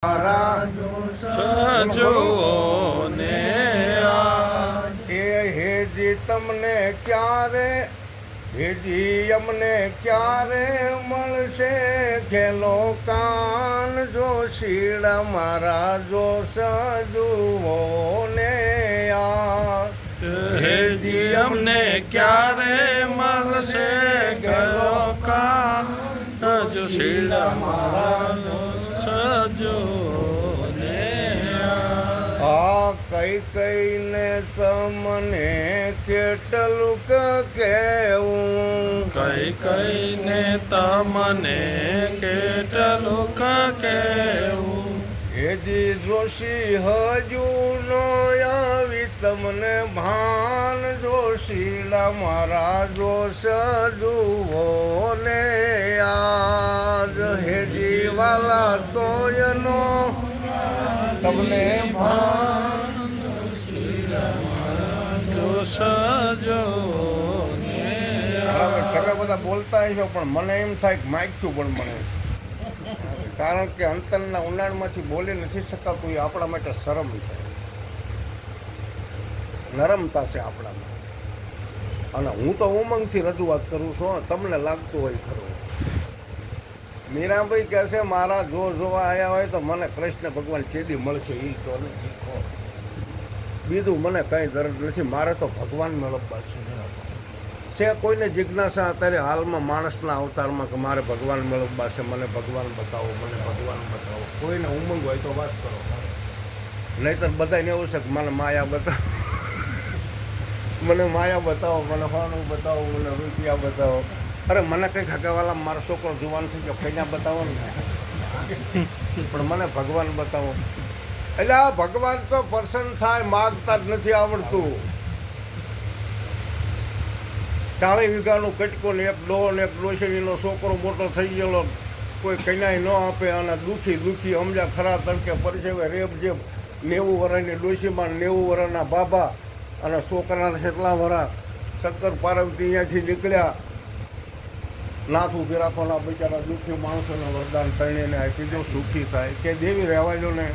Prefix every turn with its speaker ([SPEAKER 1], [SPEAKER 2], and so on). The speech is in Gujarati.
[SPEAKER 1] સજો ને
[SPEAKER 2] એ હેજી તમને ક્યારે હેજી અમને ક્યારે મળશે ખેલો કાન જો શીડા મારા જો સજુઓ ને
[SPEAKER 1] હેજી અમને ક્યારે મળશે ગયો કાન જો શીડા મારા સજો ને
[SPEAKER 2] કઈ કઈને તમને કેટલું કેવું
[SPEAKER 1] કઈ કઈને તમને કેટલું કેવું
[SPEAKER 2] હેજી જોશી હજુ નો આવી તમને ભાન જોશીલા મારા જોશ જુઓ ને આજ હેજી વાલા તોયનો તમને ભાન
[SPEAKER 1] સજો
[SPEAKER 2] તમે બધા બોલતા હશો પણ મને એમ થાય કે માખ્યું પણ મને કારણ કે અંતરના ઉનાળમાંથી બોલી નથી શકાતું એ આપણા માટે શરમ છે, નરમતા છે આપણામાં. અને હું તો ઉમંગથી રજૂઆત કરું છું, તમને લાગતું હોય ખરું. મીરાભાઈ કહે છે મારા જો જોવા આવ્યા હોય તો મને કૃષ્ણ ભગવાન ચેદી મળશે એ તો નથી. બીજું મને કંઈ દર્દ નથી, મારે તો ભગવાન મેળવવા છે. કોઈને જિજ્ઞાસા અત્યારે હાલમાં માણસના અવતારમાં કે મારે ભગવાન મેળવવા છે, મને ભગવાન બતાવો, મને ભગવાન બતાવો. કોઈને ઉમંગ હોય તો વાત કરો, નહીંતર બધાને એવું છે કે મને માયા બતાવો, મને માયા બતાવો, મને હોનું બતાવો, મને રૂપિયા બતાવો. અરે મને કંઈક હગાવાલા મારો છોકરો જુવાન થઈ ગયો ફૈયા બતાવો ને, પણ મને ભગવાન બતાવો. એટલે આ ભગવાન તો પર્સન થાય માગતા જ નથી આવડતું. 40 વીઘાનું કટકો ને એક ડોહ ને એક ડોશીનો છોકરો મોટો થઈ ગયેલો, કોઈ કન્યાય ન આપે અને દુઃખી સમજા ખરા તડકે પરસેવે રેબ જે 90 વર્ષની ડોશીમાં 90 વર્ષના બાબા અને છોકરાના કેટલા વર્ષ શંકર પાર્વતી અહીંયાથી નીકળ્યા. નાથ ઉભી રાખવાના બિચારા દુઃખી માણસોને વરદાન તણીને આપી દો, સુખી થાય કે દેવી રહેવા જો ને.